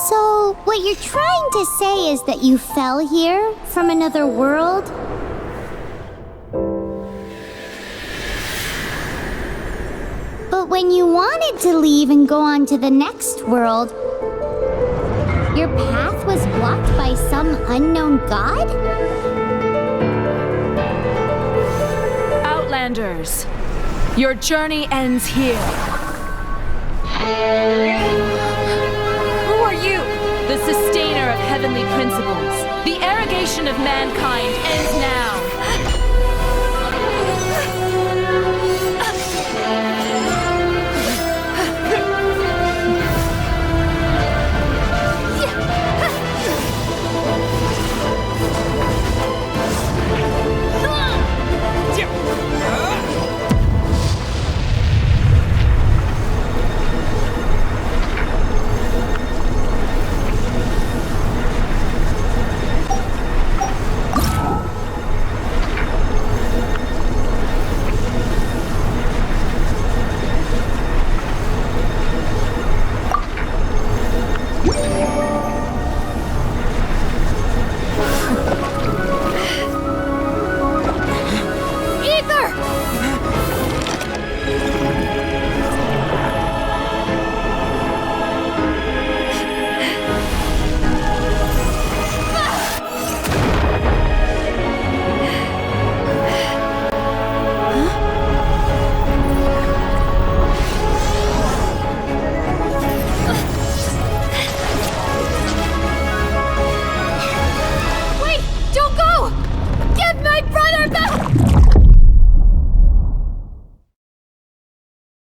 So, what you're trying to say is that you fell here from another world? But when you wanted to leave and go on to the next world, your path was blocked by some unknown god? Outlanders, your journey ends here. Who are you? The sustainer of heavenly principles. The arrogation of mankind ends now.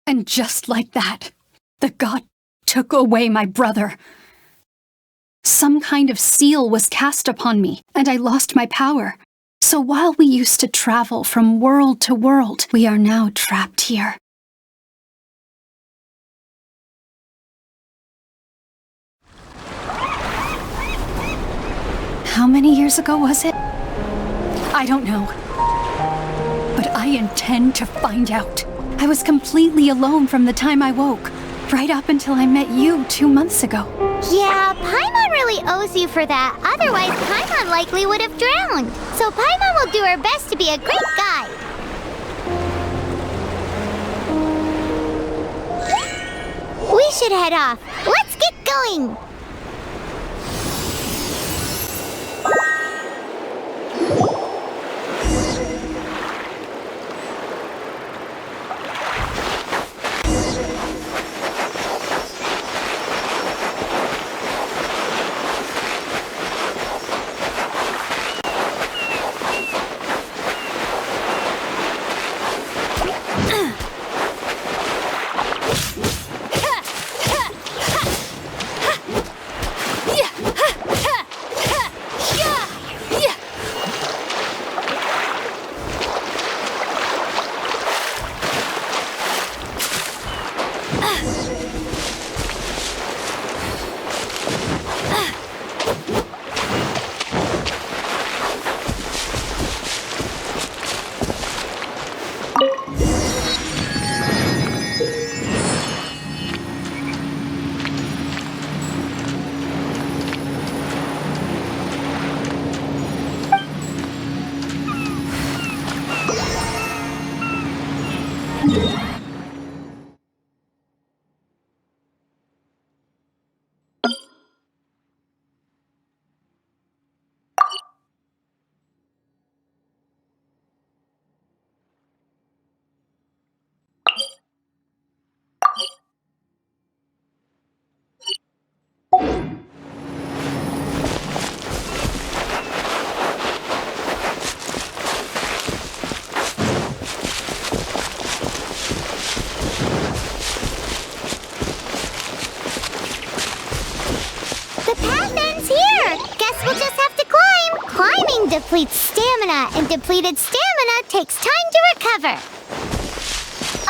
And just like that, the god took away my brother. Some kind of seal was cast upon me, and I lost my power. So while we used to travel from world to world, we are now trapped here. How many years ago was it? I don't know. But I intend to find out. I was completely alone from the time I woke, right up until I met you 2 months ago. Yeah, Paimon really owes you for that. Otherwise, Paimon likely would have drowned. So Paimon will do her best to be a great guide. We should head off. Let's get going! depletes stamina, and depleted stamina takes time to recover.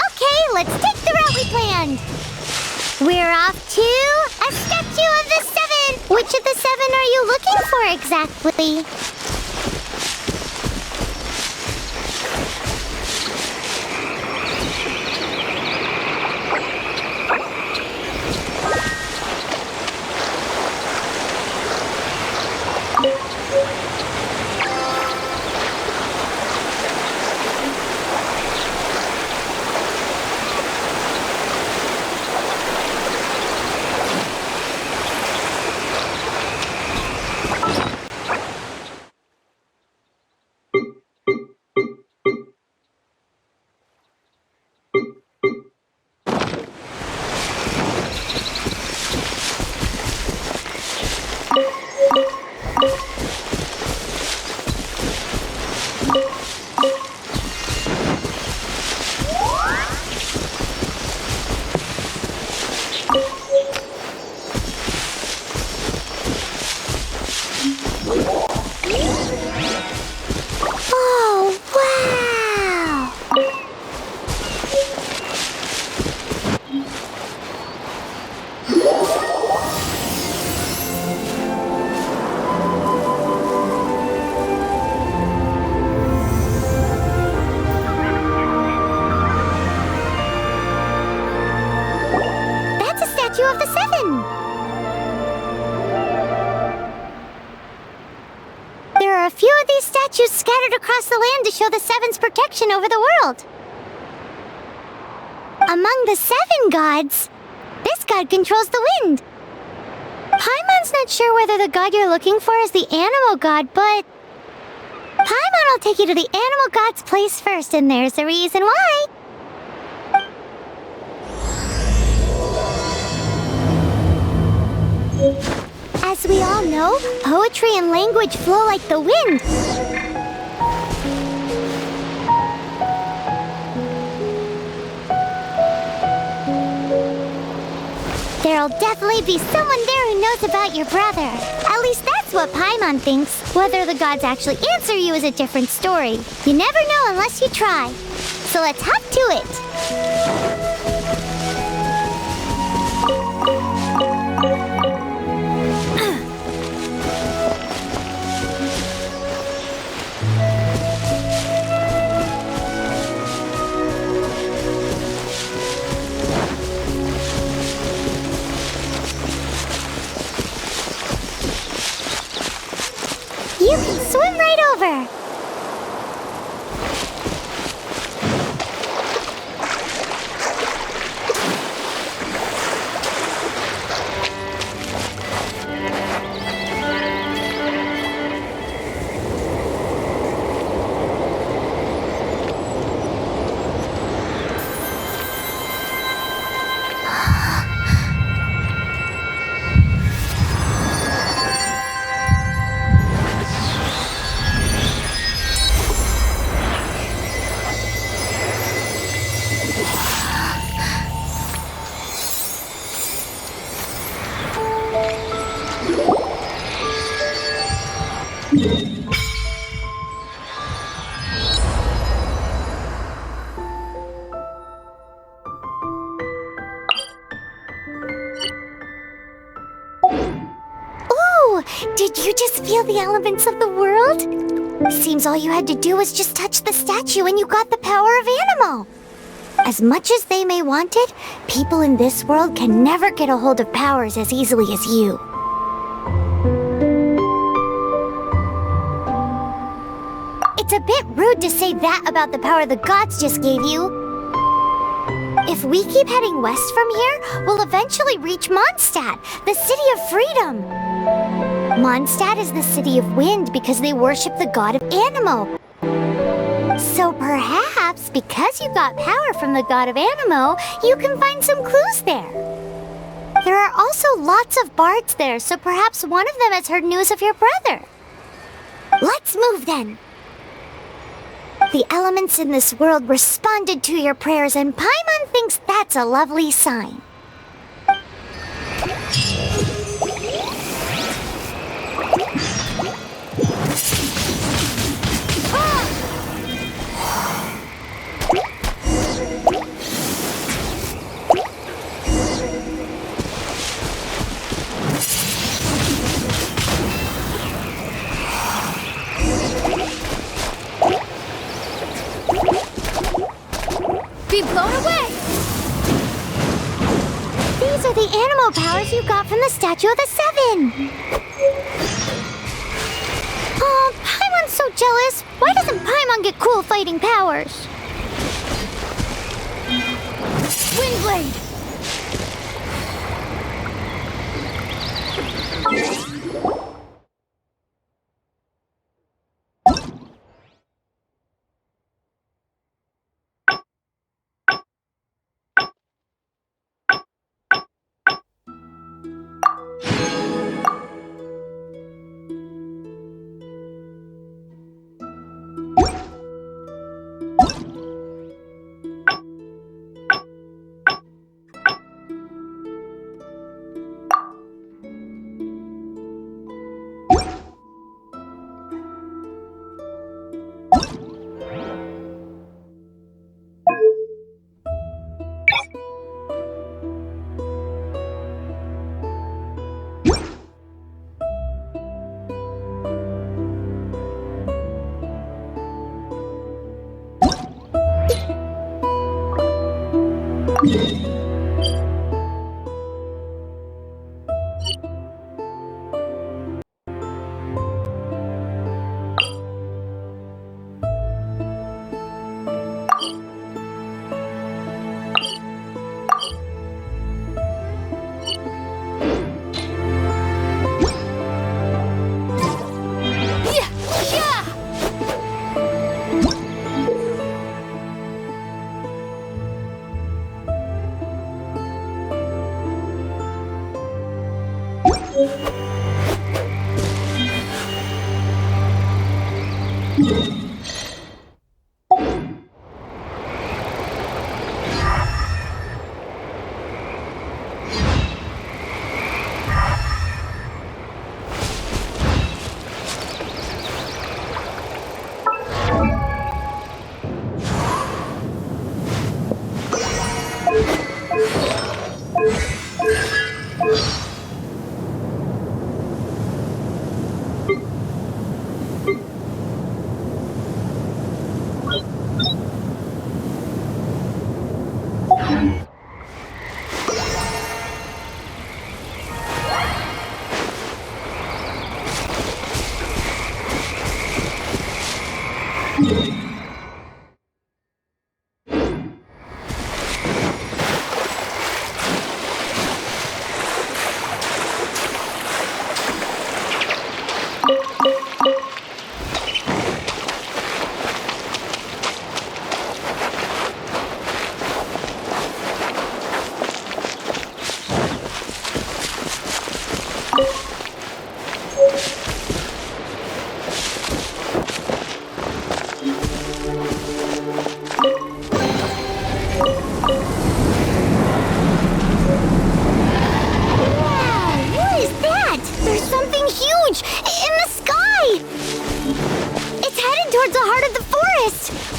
Okay, let's take the route we planned. We're off to a statue of the seven. Which of the seven are you looking for exactly? Of the seven. There are a few of these statues scattered across the land to show the seven's protection over the world. Among the seven gods, this god controls the wind. Paimon's not sure whether the god you're looking for is the animal god, but Paimon will take you to the animal god's place first, and there's a reason why. As we all know, poetry and language flow like the wind. There'll definitely be someone there who knows about your brother. At least that's what Paimon thinks. Whether the gods actually answer you is a different story. You never know unless you try. So let's hop to it. You can swim right over. Did you just feel the elements of the world? Seems all you had to do was just touch the statue and you got the power of animal. As much as they may want it, people in this world can never get a hold of powers as easily as you. It's a bit rude to say that about the power the gods just gave you. If we keep heading west from here, we'll eventually reach Mondstadt, the city of freedom. Mondstadt is the city of wind because they worship the god of Anemo. So perhaps, because you got power from the god of Anemo, you can find some clues there. There are also lots of bards there, so perhaps one of them has heard news of your brother. Let's move then. The elements in this world responded to your prayers, and Paimon thinks that's a lovely sign. cool powers you got from the Statue of the Seven. Oh, Paimon's so jealous. Why doesn't Paimon get cool fighting powers? Windblade!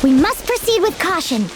We must proceed with caution.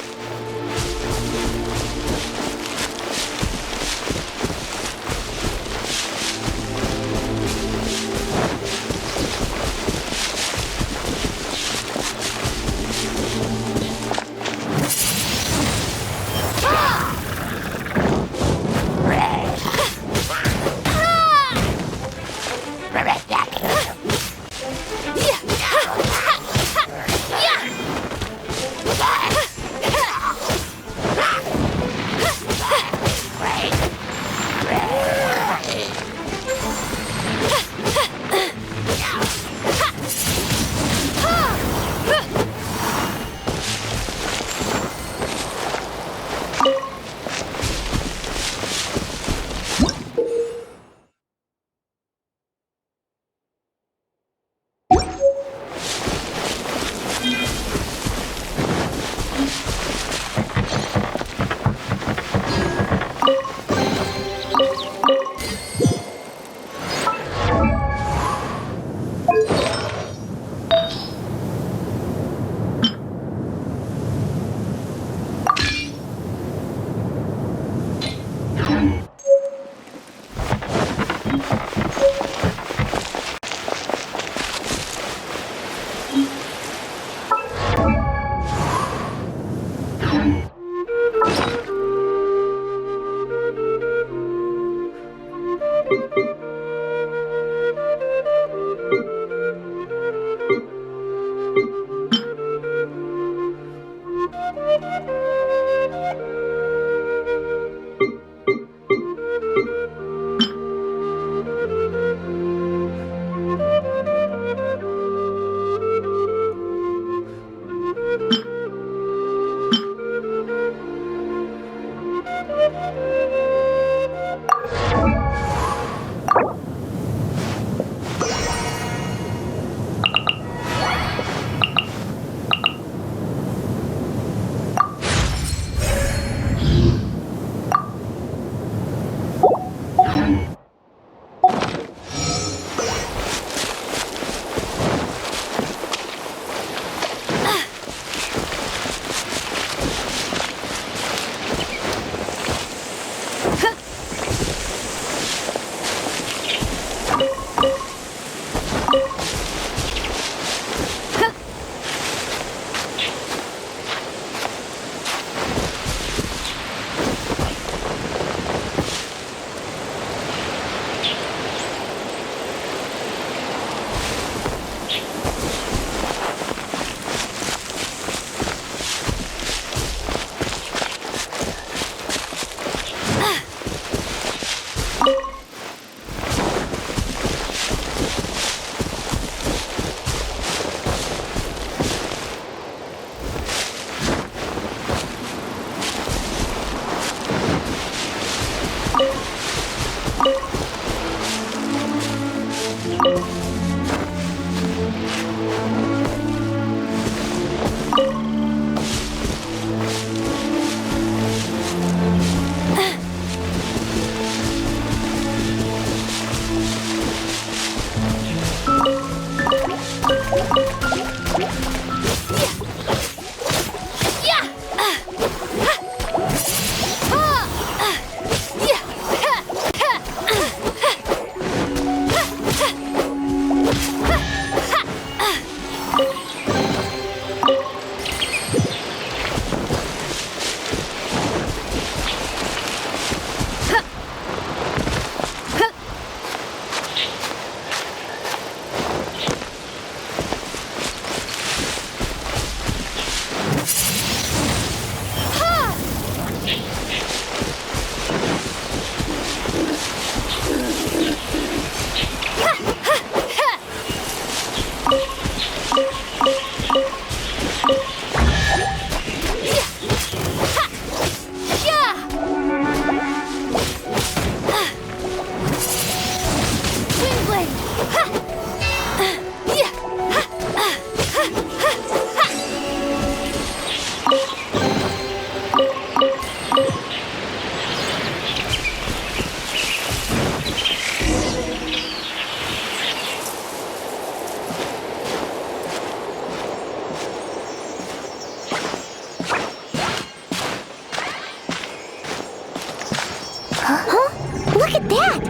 Look at that!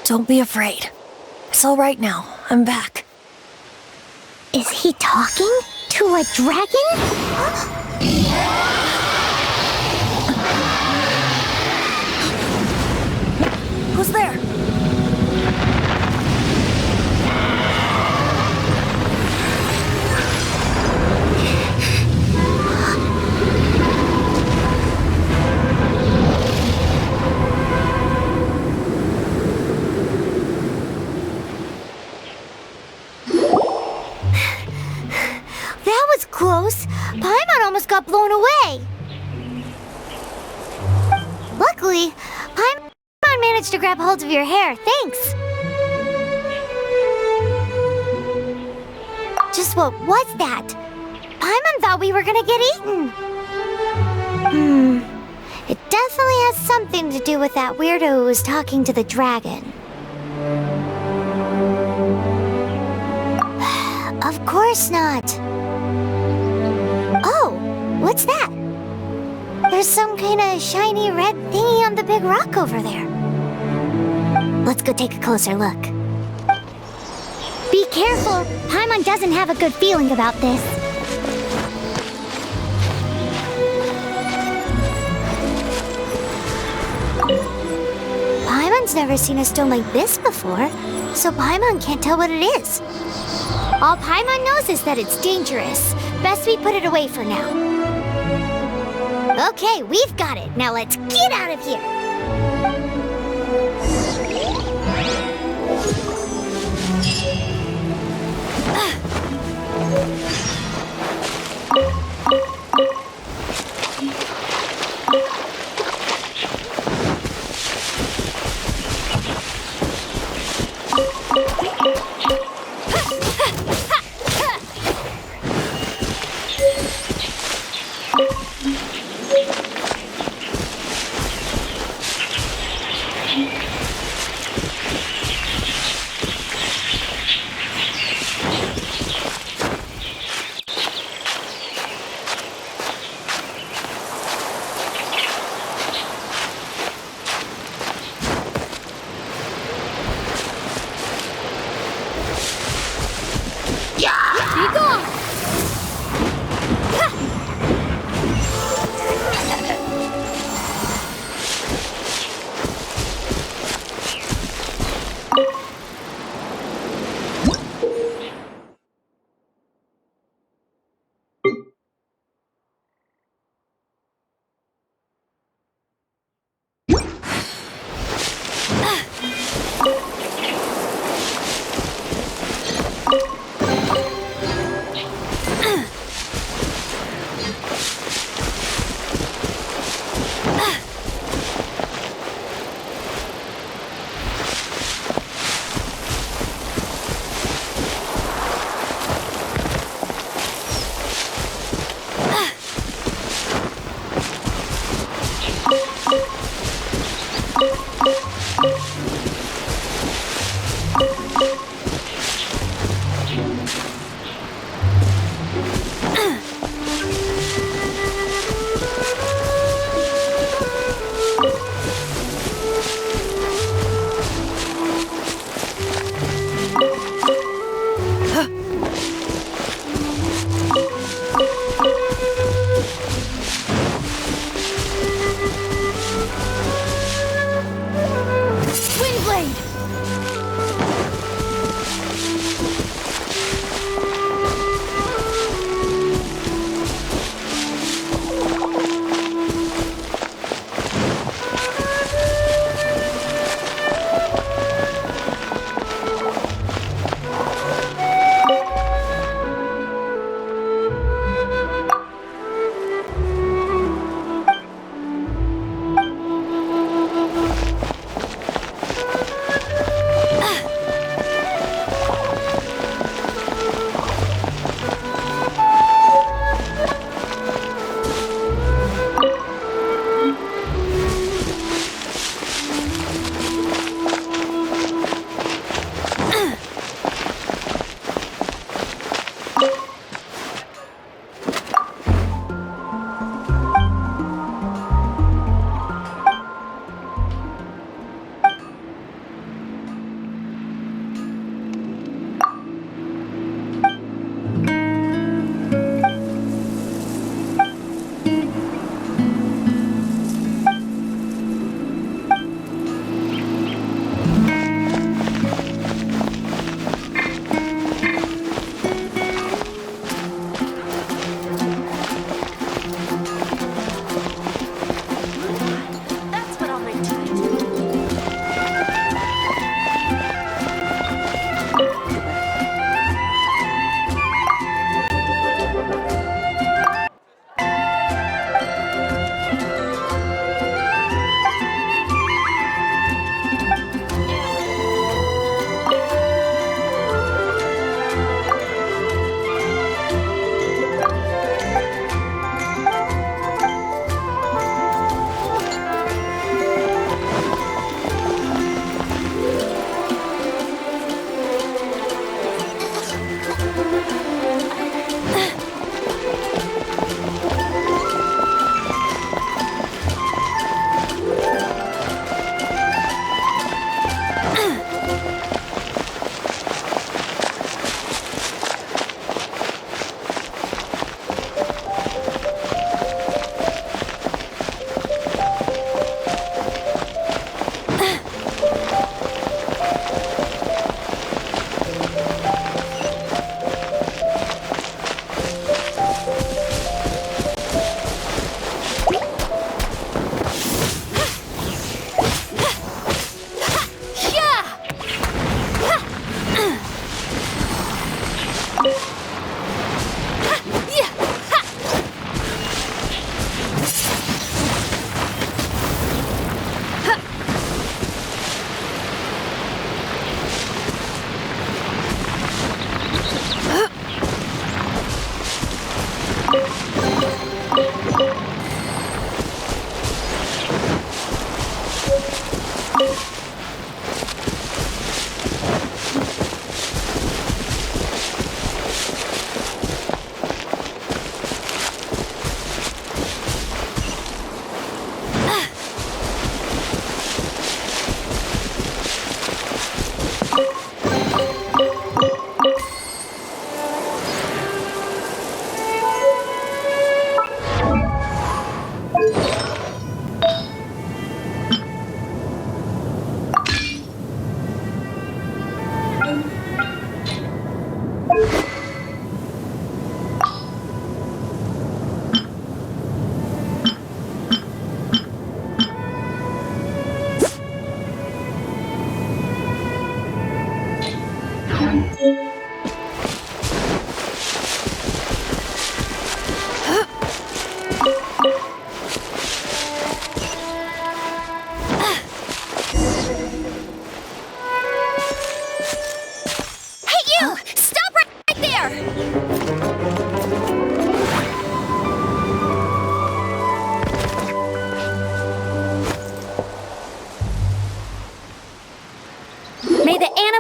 Don't be afraid. It's all right now. I'm back. Is he talking to a dragon? Who's there? That was close. Paimon almost got blown away. Luckily, Paimon managed to grab hold of your hair. Thanks. Just what was that? Paimon thought we were gonna get eaten. It definitely has something to do with that weirdo who was talking to the dragon. Of course not. Oh, what's that? There's some kind of shiny red thingy on the big rock over there. Let's go take a closer look. Be careful. Paimon doesn't have a good feeling about this. Paimon's never seen a stone like this before, so Paimon can't tell what it is. All Paimon knows is that it's dangerous. Best we put it away for now. Okay, we've got it. Now let's get out of here.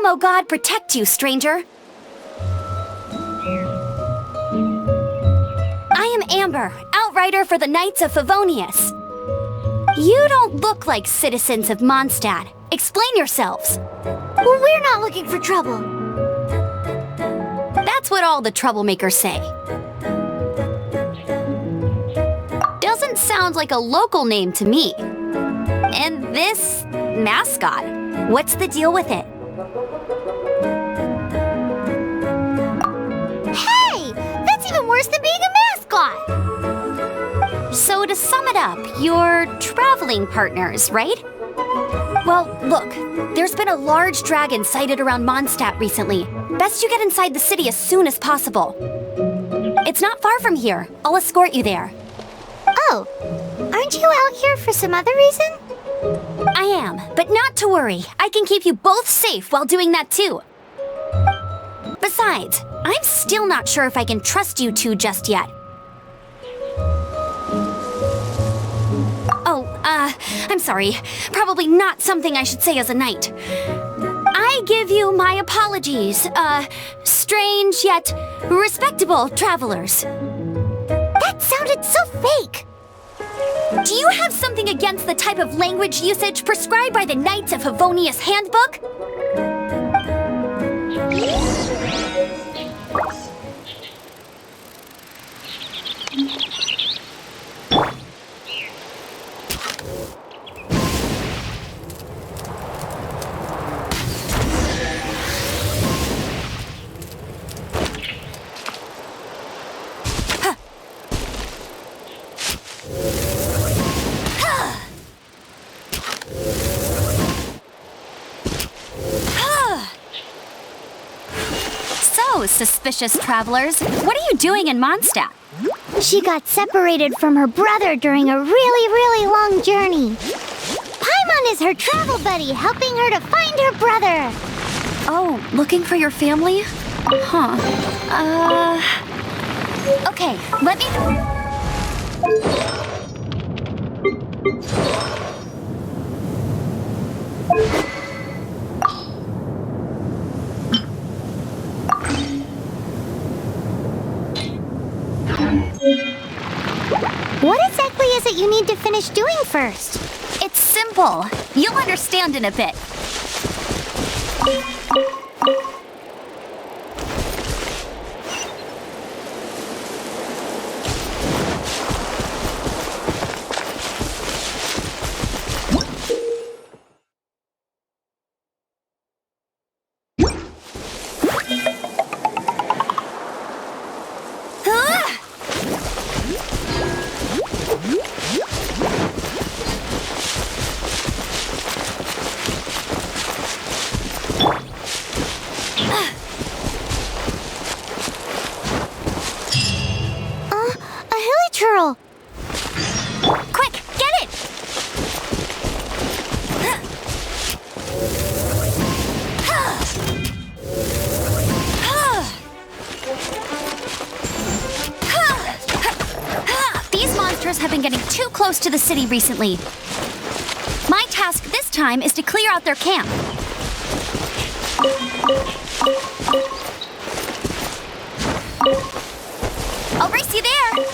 Primo God protect you, stranger. I am Amber, outrider for the Knights of Favonius. You don't look like citizens of Mondstadt. Explain yourselves. Well, we're not looking for trouble. That's what all the troublemakers say. Doesn't sound like a local name to me. And this mascot, what's the deal with it? Hey! That's even worse than being a mascot! So to sum it up, you're traveling partners, right? Well, look, there's been a large dragon sighted around Mondstadt recently. Best you get inside the city as soon as possible. It's not far from here. I'll escort you there. Oh, aren't you out here for some other reason? I am, but not to worry. I can keep you both safe while doing that too. Besides, I'm still not sure if I can trust you two just yet. Oh, I'm sorry. Probably not something I should say as a knight. I give you my apologies, strange yet respectable travelers. That sounded so fake! Do you have something against the type of language usage prescribed by the Knights of Favonius Handbook? Suspicious travelers. What are you doing in Mondstadt? She got separated from her brother during a really long journey. Paimon is her travel buddy, helping her to find her brother. Oh, looking for your family? Huh. Okay, let me... What exactly is it you need to finish doing first? It's simple. You'll understand in a bit. Quick, get it! These monsters have been getting too close to the city recently. My task this time is to clear out their camp. I'll race you there!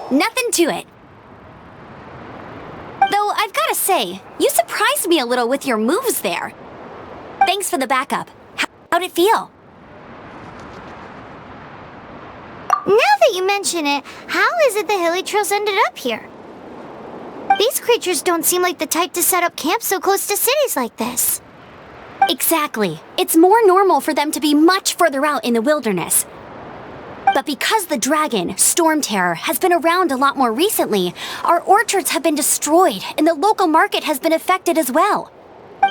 Nothing to it. Though I've gotta say, you surprised me a little with your moves there. Thanks for the backup. How'd it feel? Now that you mention it, how is it the hilly trails ended up here? These creatures don't seem like the type to set up camp so close to cities like this. Exactly. It's more normal for them to be much further out in the wilderness. But because the dragon, Storm Terror, has been around a lot more recently, our orchards have been destroyed and the local market has been affected as well.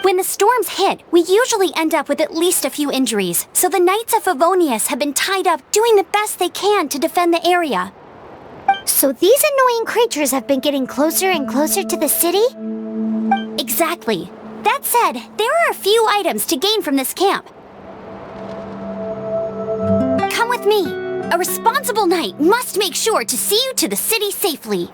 When the storms hit, we usually end up with at least a few injuries, so the Knights of Favonius have been tied up doing the best they can to defend the area. So these annoying creatures have been getting closer and closer to the city? Exactly. That said, there are a few items to gain from this camp. Come with me. A responsible knight must make sure to see you to the city safely.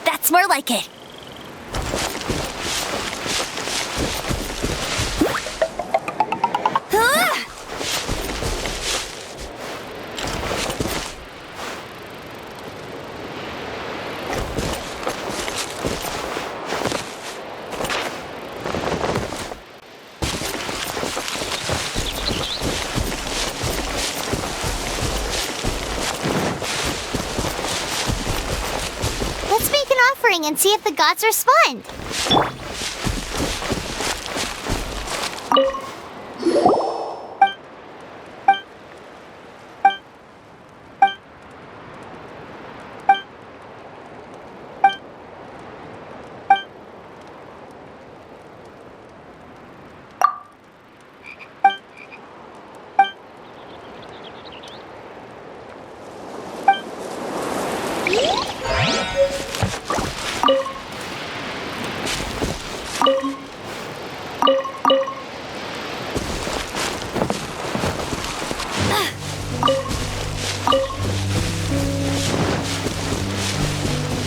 That's more like it. Let's make an offering and see if the gods respond.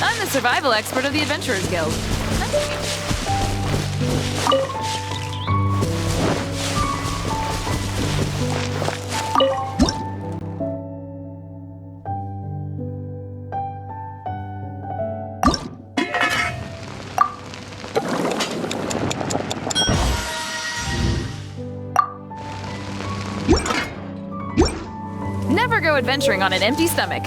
I'm the survival expert of the Adventurers Guild. Never go adventuring on an empty stomach.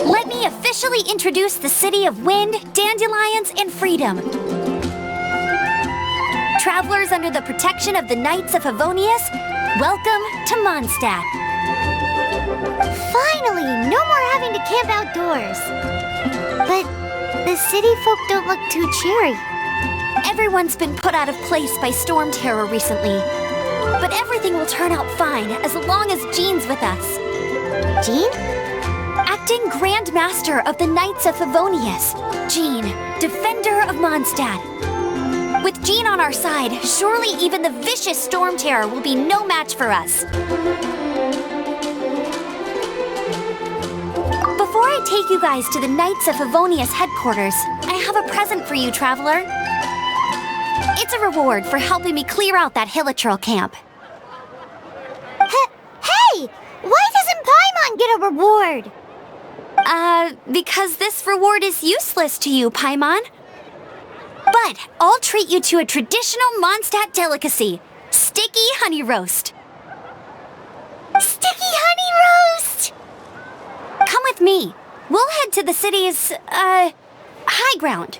Let me officially introduce the city of wind, dandelions, and freedom. Travelers under the protection of the Knights of Favonius, welcome to Mondstadt. Finally, no more having to camp outdoors. But the city folk don't look too cheery. Everyone's been put out of place by storm terror recently. But everything will turn out fine as long as Jean's with us. Jean? Acting Grand Master of the Knights of Favonius, Jean, Defender of Mondstadt. With Jean on our side, surely even the vicious storm terror will be no match for us. Before I take you guys to the Knights of Favonius headquarters, I have a present for you, Traveler. It's a reward for helping me clear out that Hilichurl camp. Hey! Why doesn't Paimon get a reward? Because this reward is useless to you, Paimon. But I'll treat you to a traditional Mondstadt delicacy, sticky honey roast. Sticky honey roast! Come with me. We'll head to the city's, high ground.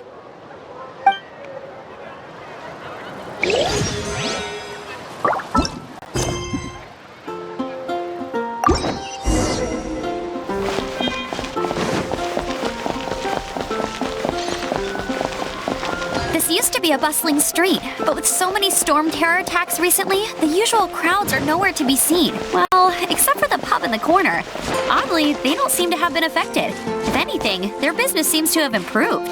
This used to be a bustling street, but with so many storm terror attacks recently, the usual crowds are nowhere to be seen. Well, except for the pub in the corner. Oddly, they don't seem to have been affected. If anything, their business seems to have improved.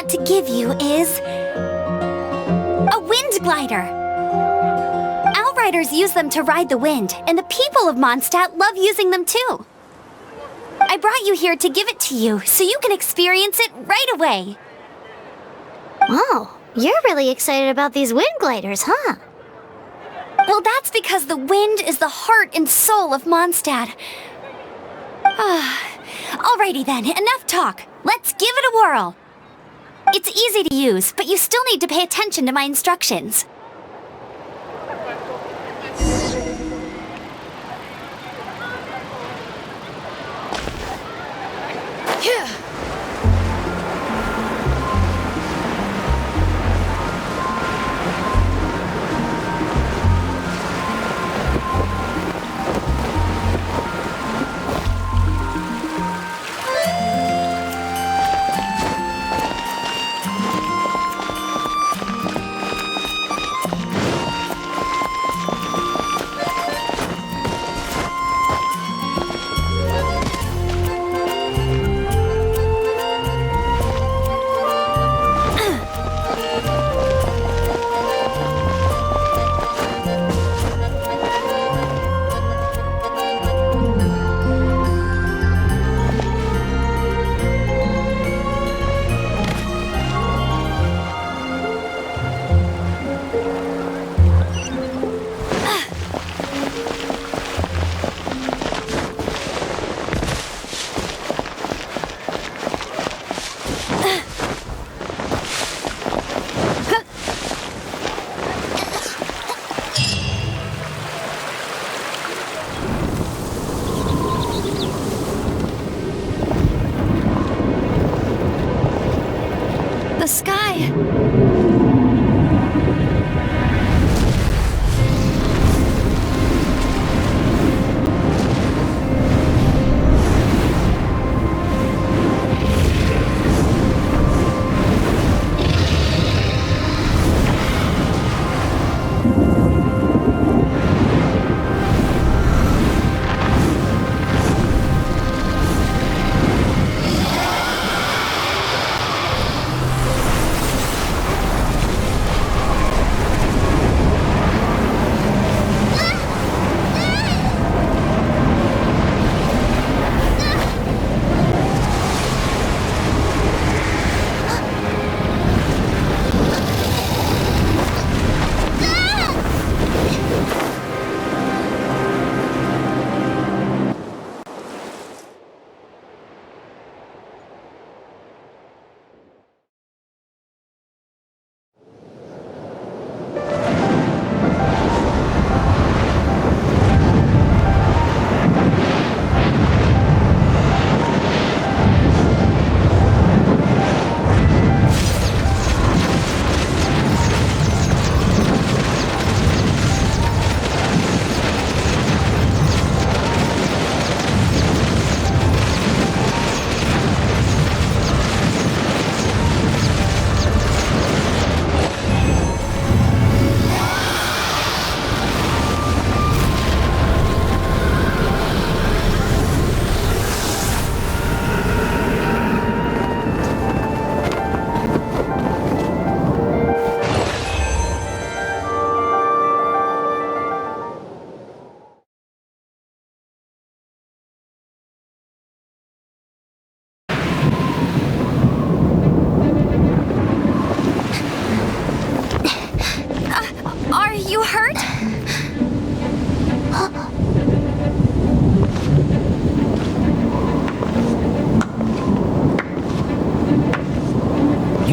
To give you is a wind glider. Outriders use them to ride the wind, and the people of Mondstadt love using them too. I brought you here to give it to you so you can experience it right away. Oh, you're really excited about these wind gliders, huh? Well, that's because the wind is the heart and soul of Mondstadt. Alrighty then, enough talk. Let's give it a whirl. It's easy to use, but you still need to pay attention to my instructions.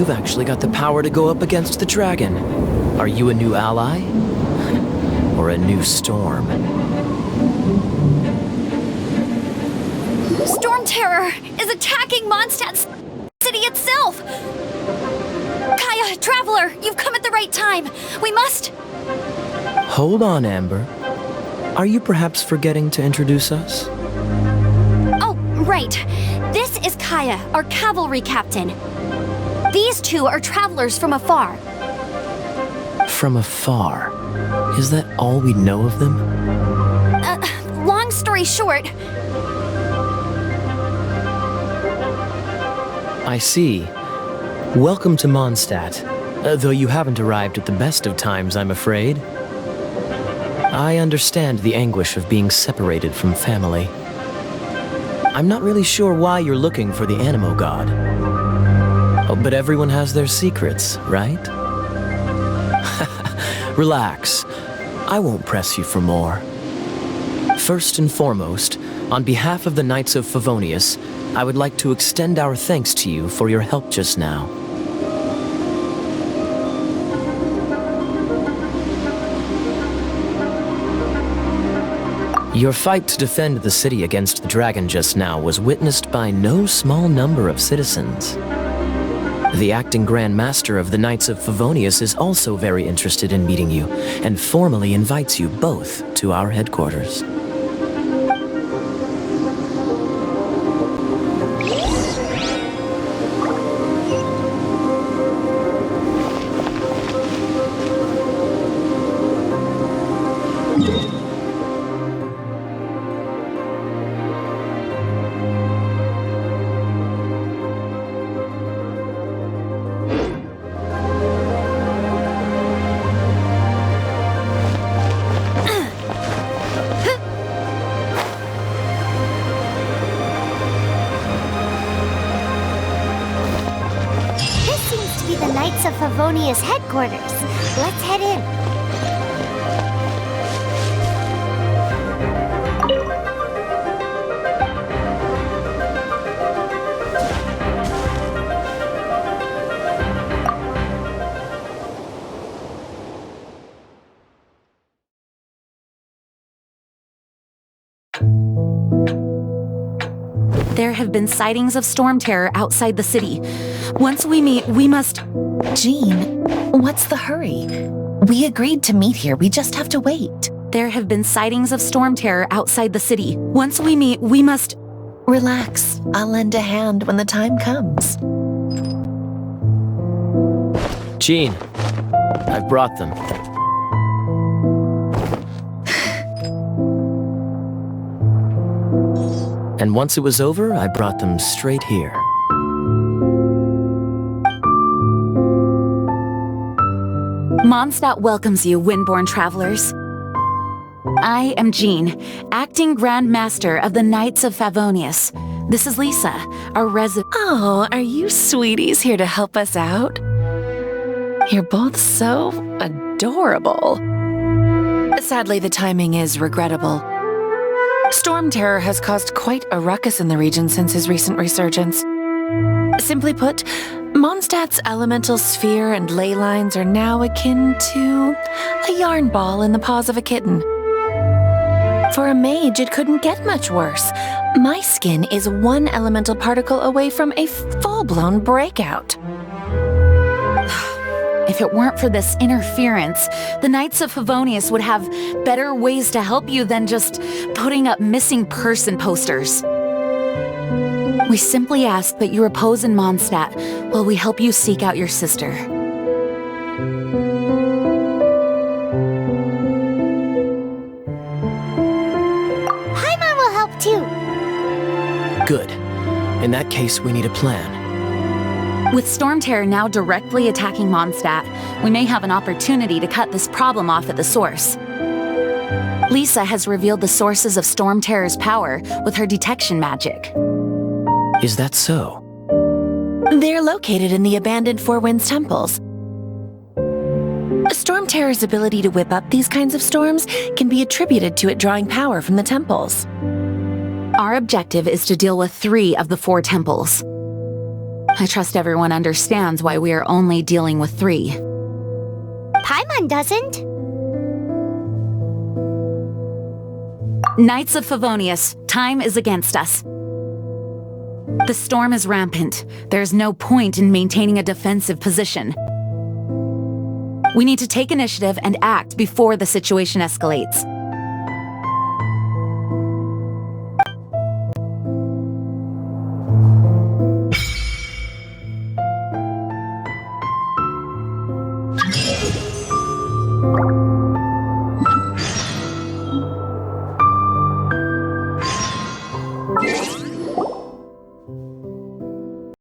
you've actually got the power to go up against the dragon. Are you a new ally? Or a new storm? Storm Terror is attacking Mondstadt's city itself! Kaya, Traveler, you've come at the right time. We must... Hold on, Amber. Are you perhaps forgetting to introduce us? Oh, right. This is Kaya, our cavalry captain. These two are travelers from afar. From afar? Is that all we know of them? Long story short... I see. Welcome to Mondstadt, though you haven't arrived at the best of times, I'm afraid. I understand the anguish of being separated from family. I'm not really sure why you're looking for the Animo God. Oh, but everyone has their secrets, right? Relax. I won't press you for more. First and foremost, on behalf of the Knights of Favonius, I would like to extend our thanks to you for your help just now. Your fight to defend the city against the dragon just now was witnessed by no small number of citizens. The acting Grand Master of the Knights of Favonius is also very interested in meeting you, and formally invites you both to our headquarters. The Knights of Favonius headquarters. Let's head in. There have been sightings of storm terror outside the city. Once we meet, we must... Jean, what's the hurry? We agreed to meet here, we just have to wait. There have been sightings of storm terror outside the city. Once we meet, we must... Relax, I'll lend a hand when the time comes. Jean, I've brought them. And once it was over, I brought them straight here. Mondstadt welcomes you, Windborn travelers. I am Jean, acting Grand Master of the Knights of Favonius. This is Lisa, our resident. Oh, are you sweeties here to help us out? You're both so adorable. Sadly, the timing is regrettable. Storm Terror has caused quite a ruckus in the region since his recent resurgence. Simply put, Mondstadt's elemental sphere and ley lines are now akin to a yarn ball in the paws of a kitten. For a mage, it couldn't get much worse. My skin is one elemental particle away from a full-blown breakout. If it weren't for this interference, the Knights of Favonius would have better ways to help you than just putting up missing person posters. We simply ask that you repose in Mondstadt while we help you seek out your sister. Paimon will help too. Good. In that case, we need a plan. With Storm Terror now directly attacking Mondstadt, we may have an opportunity to cut this problem off at the source. Lisa has revealed the sources of Storm Terror's power with her detection magic. Is that so? They're located in the abandoned Four Winds temples. Storm Terror's ability to whip up these kinds of storms can be attributed to it drawing power from the temples. Our objective is to deal with 3 of the 4 temples. I trust everyone understands why we are only dealing with 3. Paimon doesn't. Knights of Favonius, time is against us. The storm is rampant. There's no point in maintaining a defensive position. We need to take initiative and act before the situation escalates.